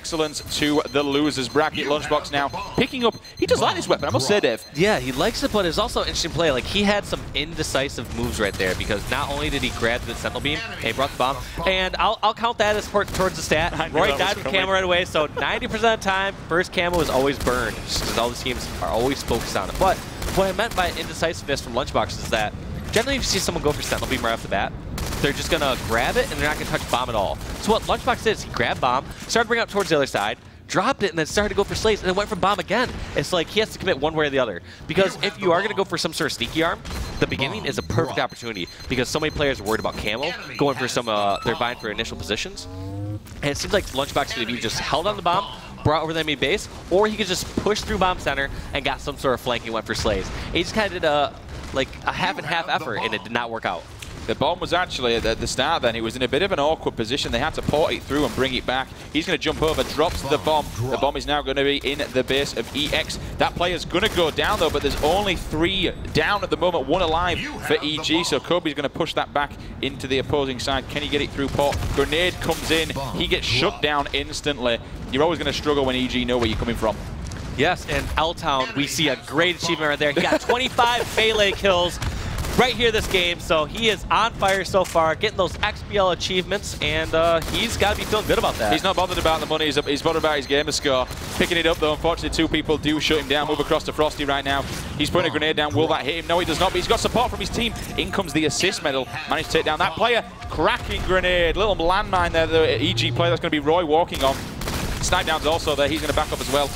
eXcellence to the losers bracket. Lunchbox now picking up. He does like this weapon, I must say, Dave. Yeah, he likes it, but it's also an interesting play. Like, he had some indecisive moves right there because not only did he grab the Sentinel Beam, he brought the bomb, and I'll count that as towards the stat. Roy died from camo right away, so 90% of the time, first camo is always burned, just because all the teams are always focused on it. But what I meant by indecisiveness from Lunchbox is that generally if you see someone go for Sentinel Beam right off the bat, they're just going to grab it and they're not going to touch bomb at all. So what Lunchbox did is he grabbed bomb, started bringing it up towards the other side, dropped it, and then started to go for slays, and then went for bomb again. It's like he has to commit one way or the other. Because if you are going to go for some sort of sneaky arm, the beginning is a perfect opportunity because so many players are worried about camo, going for some, they're vying for initial positions. And it seems like Lunchbox could have just held on the bomb, brought over the enemy base, or he could just push through bomb center and got some sort of flanking, went for slays. He just kind of did like a half and half effort, and it did not work out. The bomb was actually at the start then. He was in a bit of an awkward position. They had to port it through and bring it back. He's going to jump over, drops the bomb. The bomb is now going to be in the base of EX. That player's going to go down though, but there's only 3 down at the moment, 1 alive for EG. So Kobe's going to push that back into the opposing side. Can he get it through port? Grenade comes in. He gets shut down instantly. You're always going to struggle when EG know where you're coming from. Yes, and L-Town, we see a great achievement right there. He got 25 melee kills right here this game, so he is on fire so far, getting those XBL achievements, and he's got to be feeling good about that. He's not bothered about the money, he's bothered about his gamer score. Picking it up though, unfortunately 2 people do shut him down. Move across to Frosty right now. He's putting a grenade down. Will that hit him? No, he does not, but he's got support from his team. In comes the assist medal. Managed to take down that player. Cracking grenade. Little landmine there, the EG player. That's going to be Roy walking on. Snipe down's also there. He's going to back up as well.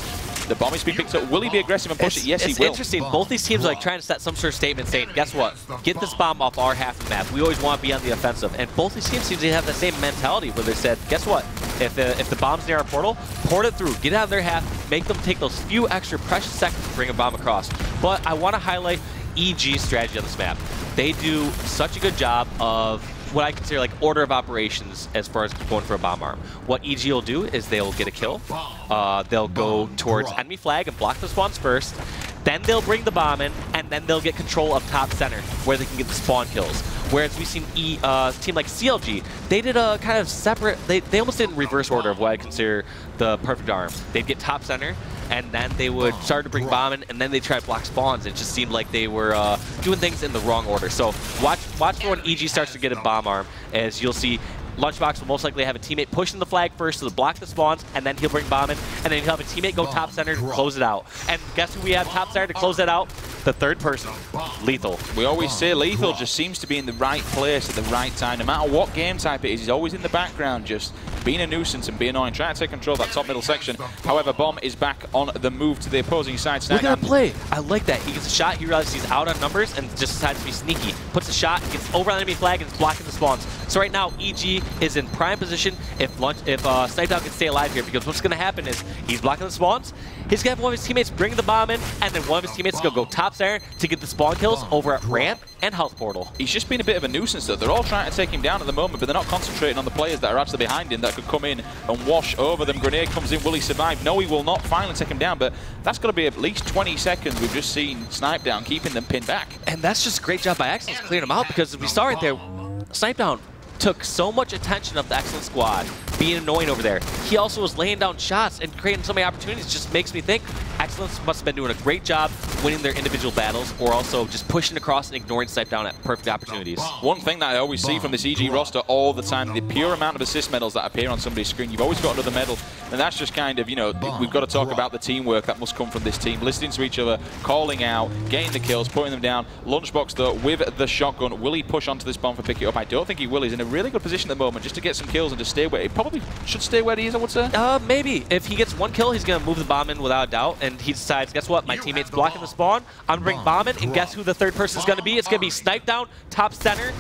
The bomb is being picked up. Will he be aggressive and push it? Yes, he will. It's interesting. Both these teams are like trying to set some sort of statement saying, guess what? Get this bomb off our half of the map. We always want to be on the offensive. And both these teams seem to have the same mentality where they said, guess what? If the bomb's near our portal, port it through. Get out of their half. Make them take those few extra precious seconds to bring a bomb across. But I want to highlight EG's strategy on this map. They do such a good job of what I consider like order of operations as far as going for a bomb arm. What EG will do is they'll get a kill. They'll go towards enemy flag and block the spawns first. Then they'll bring the bomb in, and then they'll get control of top center where they can get the spawn kills. Whereas we've seen a team like CLG, they did a kind of separate, they almost did in reverse order of what I consider the perfect arm. They'd get top center, and then they would start to bring bomb in, and then they try to block spawns. It just seemed like they were doing things in the wrong order. So watch for when EG starts to get a bomb arm, as you'll see Lunchbox will most likely have a teammate pushing the flag first to block the spawns, and then he'll bring bomb in, and then he'll have a teammate go top center to close it out. And guess who we have top center to close that out? The third person, Lethal. We always say Lethal just seems to be in the right place at the right time. No matter what game type it is, he's always in the background, just being a nuisance and being annoying, trying to take control of that top middle section. However, Bomb is back on the move to the opposing side. Look at that play. I like that. He gets a shot, he realizes he's out on numbers, and just decides to be sneaky. Puts a shot, gets over on the enemy flag, and is blocking the spawns. So right now, EG is in prime position if Snipe Down can stay alive here, because what's going to happen is he's blocking the spawns, he's going to have one of his teammates bring the bomb in, and then one of his teammates is going to go top center to get the spawn kills over at ramp and health portal. He's just been a bit of a nuisance though. They're all trying to take him down at the moment, but they're not concentrating on the players that are actually behind him that could come in and wash over them. Grenade comes in. Will he survive? No, he will not. Finally take him down, but that's got to be at least 20 seconds. We've just seen Snipe Down keeping them pinned back. And that's just a great job by eXcellence clearing them out, because we saw right there, Snipe Down took so much attention of the eXcellence squad, being annoying over there. He also was laying down shots and creating so many opportunities. Just makes me think eXcellence must have been doing a great job winning their individual battles, or also just pushing across and ignoring Snipe Down at perfect opportunities. One thing that I always see from this EG roster all the time, the pure amount of assist medals that appear on somebody's screen. You've always got another medal, and that's just kind of, you know, we've got to talk about the teamwork that must come from this team, listening to each other, calling out, getting the kills, putting them down. Lunchbox though with the shotgun, will he push onto this bomb for pick it up? I don't think he will. He's in a really good position at the moment just to get some kills and to stay where he probably should stay where he is, I would say. Maybe. If he gets one kill, he's going to move the bomb in without a doubt, and he decides, guess what, my teammate's blocking the spawn, I'm going to bring bomb in, and guess who the third person is going to be? It's going to be Snipe Down, top center,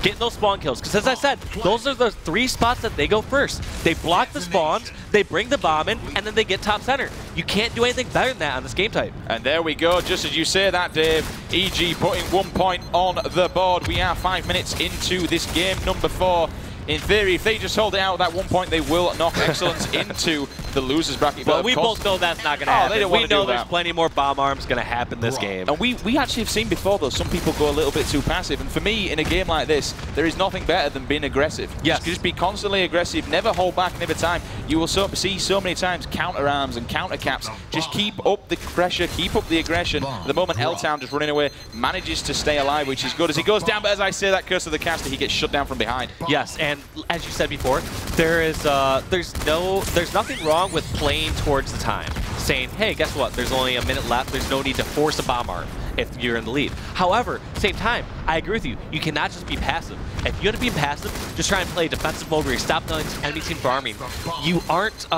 getting those spawn kills. Because as I said, those are the 3 spots that they go first. They block the spawns, they bring the bomb in, and then they get top center. You can't do anything better than that on this game type. And there we go, just as you say that, Dave. EG putting 1 point on the board. We are 5 minutes into this game number 4. in theory, if they just hold it out at that one point, they will knock eXcellence into the losers bracket. But we both know that's not going to happen. We know there's plenty more bomb arms going to happen this game. And we actually have seen before, though, some people go a little bit too passive. And for me, in a game like this, there is nothing better than being aggressive. Yes. Just be constantly aggressive, never hold back, never time. You will see so many times counter arms and counter caps. Just keep up the pressure, keep up the aggression. At the moment, L-Town just running away, manages to stay alive, which is good as he goes down. But as I say that curse of the caster, he gets shut down from behind. Yes, and as you said before, there's nothing wrong with playing towards the time, saying, hey, guess what? There's only a minute left. There's no need to force a bomb arm if you're in the lead. However, same time, I agree with you. You cannot just be passive. If you're going to be passive, just try and play defensive mode where you stop the enemy team farming. You aren't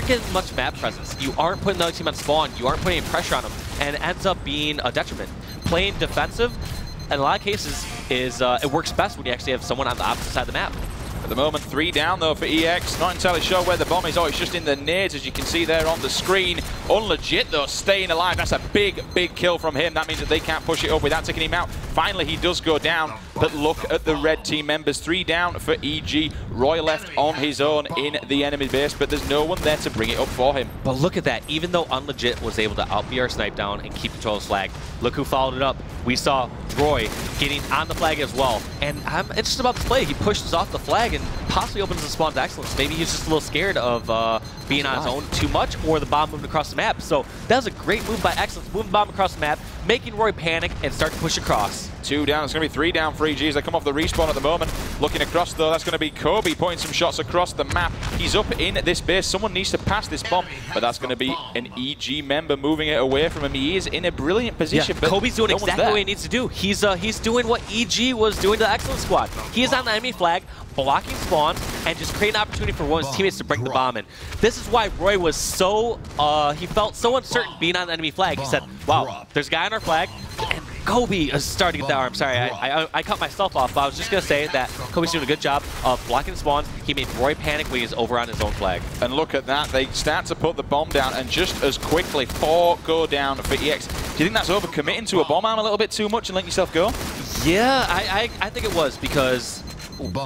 getting much map presence. You aren't putting the other team on spawn. You aren't putting any pressure on them, and it ends up being a detriment. Playing defensive, in a lot of cases, it works best when you actually have someone on the opposite side of the map. At the moment, 3 down though for EX. Not entirely sure where the bomb is. Oh, it's just in the nades, as you can see there on the screen. Unlegit though, staying alive. That's a big kill from him. That means that they can't push it up without taking him out. Finally, he does go down. But look at the red team members. 3 down for EG. Roy left on his own in the enemy base, but there's no one there to bring it up for him. But look at that. Even though Unlegit was able to out-BR snipe down and keep control of his flag, look who followed it up. We saw Roy getting on the flag as well. And I'm interested about this play. He pushes off the flag and possibly opens the spawn to eXcellence. Maybe he's just a little scared of being on his own too much, or the bomb moving across the map. So that was a great move by eXcellence, moving the bomb across the map, making Roy panic and start to push across. 2 down. It's going to be 3 down for EG as they come off the respawn at the moment. Looking across though, that's going to be Kobe putting some shots across the map. He's up in this base. Someone needs to pass this bomb, but that's going to be an EG member moving it away from him. He is in a brilliant position. Yeah, but Kobe's doing exactly what he needs to do. He's doing what EG was doing to the eXcellence squad. He is on the enemy flag, blocking spawns, and just creating an opportunity for one of his teammates to break the bomb in. This is why Roy was so, he felt so uncertain being on the enemy flag. He said, wow, there's a guy on our flag, and Kobe is starting to get that arm. Sorry, I cut myself off, but I was just going to say that Kobe's doing a good job of blocking spawns. He made Roy panic when he's over on his own flag. And look at that. They start to put the bomb down, and just as quickly, 4 go down for EX. Do you think that's overcommitting to a bomb arm a little bit too much and letting yourself go? Yeah, I think it was, because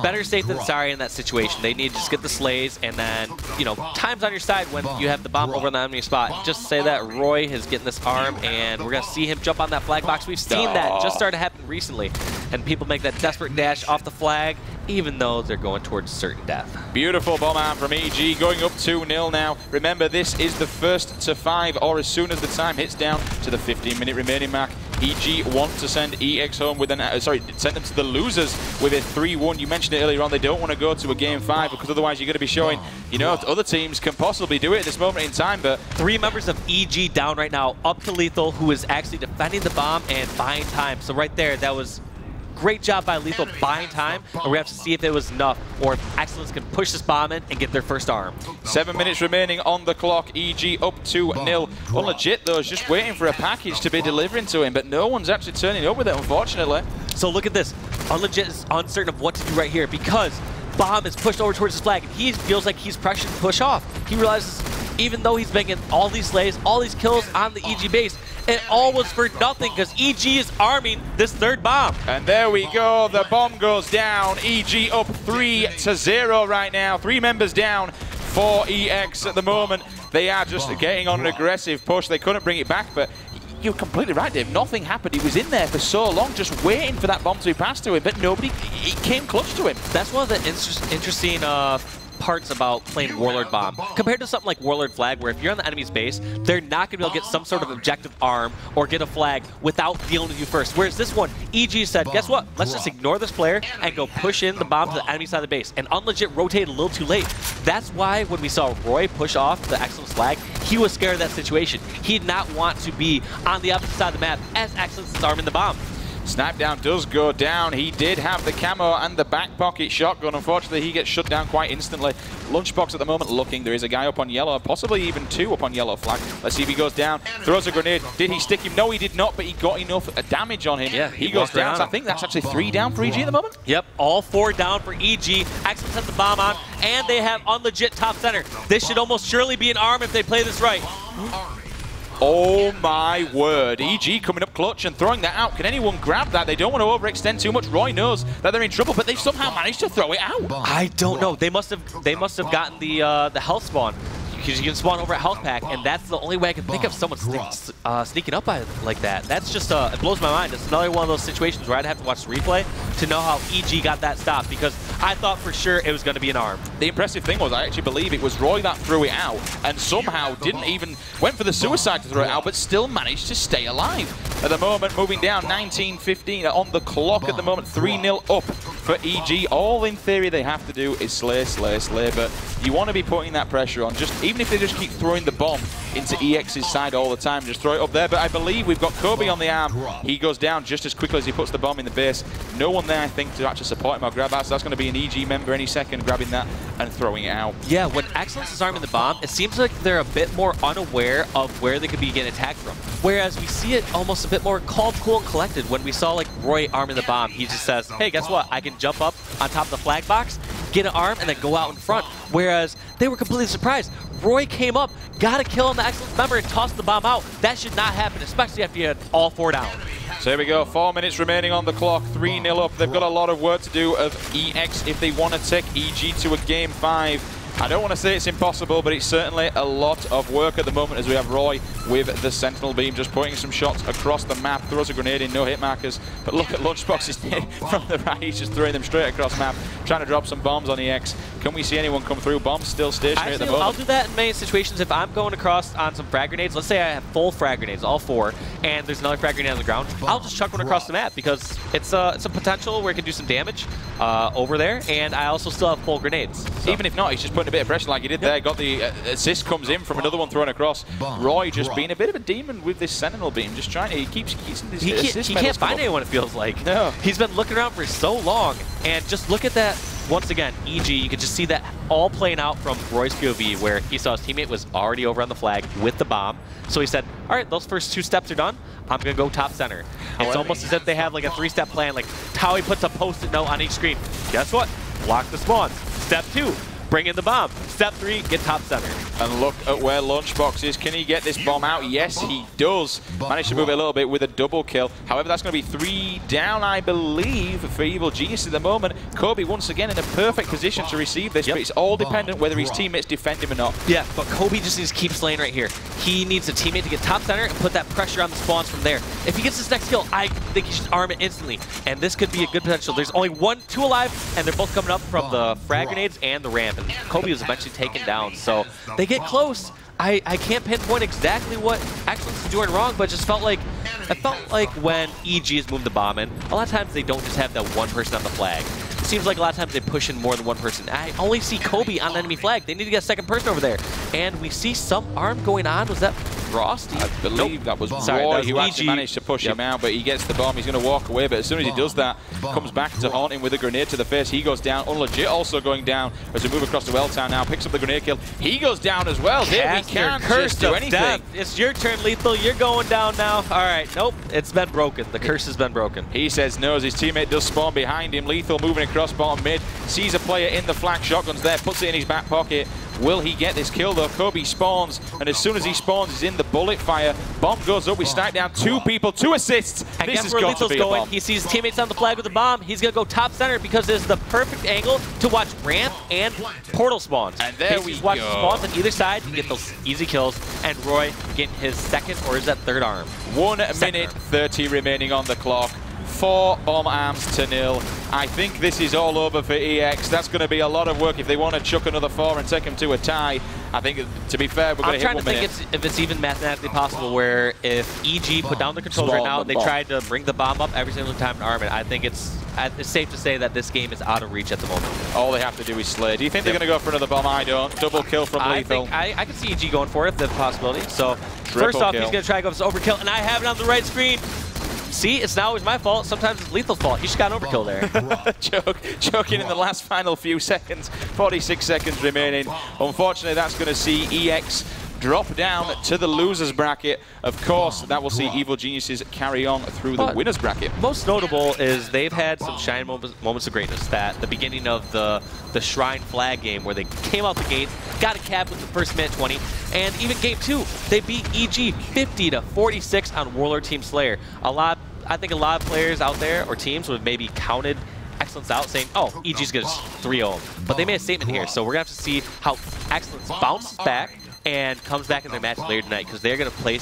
better safe than sorry in that situation. They need to just get the slays, and then, you know, time's on your side when you have the bomb over on the enemy spot. Just say that Roy is getting this arm, and we're going to see him jump on that flag box. We've seen that just started happening recently, and people make that desperate dash off the flag, even though they're going towards certain death. Beautiful bomb arm from EG, going up 2-0 now. Remember, this is the first to 5, or as soon as the time hits down to the 15-minute remaining mark. EG want to send EX home with an, send them to the losers with a 3-1. You mentioned it earlier on, they don't want to go to a game 5 because otherwise you're going to be showing, you know, other teams can possibly do it at this moment in time. But 3 members of EG down right now, up to Lethal, who is actually defending the bomb and buying time. So right there, that was great job by Lethal buying time, and we have to see if it was enough or if eXcellence can push this bomb in and get their first arm. 7 minutes remaining on the clock. EG up 2-0. Unlegit though is just waiting for a package to be delivering to him, but no one's actually turning up with it, unfortunately. So look at this. Unlegit is uncertain of what to do right here because bomb is pushed over towards his flag, and he feels like he's pressured to push off. He realizes even though he's making all these slays, all these kills on the EG base, it all was for nothing because EG is arming this 3rd bomb. And there we go, the bomb goes down. EG up 3-0 right now. 3 members down for EX at the moment. They are just getting on an aggressive push. They couldn't bring it back, but you're completely right, Dave. Nothing happened. He was in there for so long, just waiting for that bomb to be passed to him, but nobody, it came clutch to him. That's one of the interesting parts about playing Warlord Bomb compared to something like Warlord Flag, where if you're on the enemy's base, they're not going to be able to get some sort of objective arm or get a flag without dealing with you first. Whereas this one, EG said, guess what? Let's just ignore this player and go push in the bomb to the enemy side of the base. And Unlegit rotated a little too late. That's why when we saw Roy push off the eXcellence flag, he was scared of that situation. He did not want to be on the opposite side of the map as eXcellence is arming the bomb. Snap down does go down. He did have the camo and the back pocket shotgun. Unfortunately, he gets shut down quite instantly. Lunchbox at the moment looking. There is a guy up on yellow, possibly even 2 up on yellow flag. Let's see if he goes down. Throws a grenade. Did he stick him? No, he did not, but he got enough damage on him. Yeah, he goes down. So I think that's actually 3 down for EG at the moment. Yep, all 4 down for EG. eXcellence has the bomb on, and they have Unlegit top center. This should almost surely be an arm if they play this right. Oh my word. EG coming up clutch and throwing that out. Can anyone grab that? They don't want to overextend too much. Roy knows that they're in trouble, but they've somehow managed to throw it out. I don't know. They must have gotten the health spawn. Because you can spawn over at health pack, and that's the only way I can think of someone sneaking up by like that. That's just, it blows my mind. It's another one of those situations where I'd have to watch the replay to know how EG got that stop, because I thought for sure it was going to be an arm. The impressive thing was I actually believe it was Roy that threw it out and somehow didn't even, went for the suicide to throw it out, but still managed to stay alive. At the moment, moving down 19-15 on the clock at the moment, 3-0 up for EG. All in theory they have to do is slay, but you want to be putting that pressure on. Just even if they just keep throwing the bomb into EX's side all the time, just throw it up there. But I believe we've got Kobe on the arm. He goes down just as quickly as he puts the bomb in the base. No one there, I think, to actually support him or grab that. So that's going to be an EG member any second grabbing that and throwing it out. Yeah, when eXcellence is arming the bomb, it seems like they're a bit more unaware of where they could be getting attacked from. Whereas we see it almost a bit more calm, cool, and collected. When we saw like Roy arming the bomb, he just says, hey, guess what? I can jump up on top of the flag box, get an arm, and then go out in front. Whereas they were completely surprised. Roy came up, got a kill on the eXcellence member, and tossed the bomb out. That should not happen, especially after you had all 4 down. So here we go, 4 minutes remaining on the clock, 3-0 up. They've got a lot of work to do of EX if they want to take EG to a game 5. I don't want to say it's impossible, but it's certainly a lot of work at the moment as we have Roy with the Sentinel Beam just putting some shots across the map, throws a grenade in, no hit markers. But look at Lunchbox from the right, he's just throwing them straight across map, trying to drop some bombs on EX. Can we see anyone come through? Bombs still stationary at the moment. I'll do that in many situations. If I'm going across on some frag grenades, let's say I have full frag grenades, all 4, and there's another frag grenade on the ground, I'll just chuck one across the map because it's a potential where it can do some damage over there, and I also still have full grenades. So. Even if not, he's just putting a bit of pressure like he did there. Got the assist comes in from another one thrown across. Roy just being a bit of a demon with this Sentinel Beam, just trying to, he keeps his assist. He can't find anyone, it feels like. No. He's been looking around for so long, and just look at that. Once again, EG, you can just see that all playing out from Roy's POV, where he saw his teammate was already over on the flag with the bomb. So he said, all right, those first 2 steps are done. I'm going to go top center. It's almost as if they have like a 3-step plan, like how he puts a post-it note on each screen. Guess what? Block the spawns. Step 2, bring in the bomb. Step 3, get top center. And look at where Lunchbox is. Can he get this bomb out? Yes, he does. Managed to move it a little bit with a double kill. However, that's going to be 3 down, I believe, for Evil Genius at the moment. Kobe, once again, in a perfect position to receive this, but it's all dependent whether his teammates defend him or not. Yeah, but Kobe just needs to keep slaying right here. He needs a teammate to get top center and put that pressure on the spawns from there. If he gets this next kill, I think he should arm it instantly. And this could be a good potential. There's only 2 alive, and they're both coming up from the frag grenades and the ramp. And Kobe was eventually taken down, so they get close. I can't pinpoint exactly what eXcellence is doing wrong, but it just felt like when EG has moved the bomb in, a lot of times they don't just have that one person on the flag. It seems like a lot of times they push in more than one person. I only see Kobe on the enemy flag. They need to get a second person over there. And we see some arm going on. Was that Frosty? I believe that was Roy who actually managed to push him out, but he gets the bomb. He's going to walk away, but as soon as he does that, comes back to haunt him with a grenade to the face. He goes down. Unlegit also going down as we move across to L-Town now. Picks up the grenade kill. He goes down as well. Here we can't just do anything. Death. It's your turn, Lethal. You're going down now. All right. Nope. It's been broken. The curse has been broken. He says no as his teammate does spawn behind him. Lethal moving across bottom mid. Sees a player in the flank. Shotgun's there. Puts it in his back pocket. Will he get this kill though? Kobe spawns, and as soon as he spawns, he's in the bullet fire. Bomb goes up. We stack down 2 people, 2 assists. And this guess has where got Lethal's to be going? a bomb. He sees his teammates on the flag with the bomb. He's going to go top center because this is the perfect angle to watch ramp and portal spawns. And there we watch go. The spawns on either side. You get those easy kills. And Roy getting his second, or is that third arm? 1 minute 30 remaining on the clock. 4 bomb arms to 0. I think this is all over for EX. That's going to be a lot of work if they want to chuck another 4 and take them to a tie. I think, to be fair, we're going to hit 1 minute. I'm trying to think if it's even mathematically possible where if EG put down the controls right now and they tried to bring the bomb up every single time and arm it, I think it's safe to say that this game is out of reach at the moment. All they have to do is slay. Do you think they're going to go for another bomb? I don't. Double kill from Lethal. I can see EG going for it if there's a possibility. So first off, he's going to try to go for this overkill, and I have it on the right screen. See, it's not always my fault. Sometimes it's Lethal's fault. He just got an overkill there. Choking in the last final few seconds. 46 seconds remaining. Unfortunately, that's going to see EX drop down to the losers bracket. Of course, that will see Evil Geniuses carry on through the winners bracket. Most notable is they've had some shine moments of greatness. That the beginning of the Shrine Flag game where they came out the gates, got a cap with the first minute 20, and even game 2, they beat EG 50-46 on Warlord Team Slayer. I think a lot of players out there or teams would have maybe counted eXcellence out, saying, oh, EG's going to 3-0 them. But they made a statement here, so we're going to have to see how eXcellence bounces back and comes back in their match later tonight, because they're going to play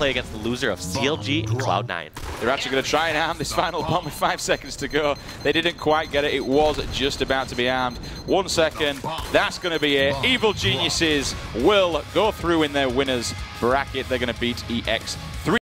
against the loser of CLG and Cloud9. They're actually going to try and arm this final bomb with 5 seconds to go. They didn't quite get it. It was just about to be armed. 1 second. That's going to be it. Evil Geniuses will go through in their winners bracket. They're going to beat EX 3.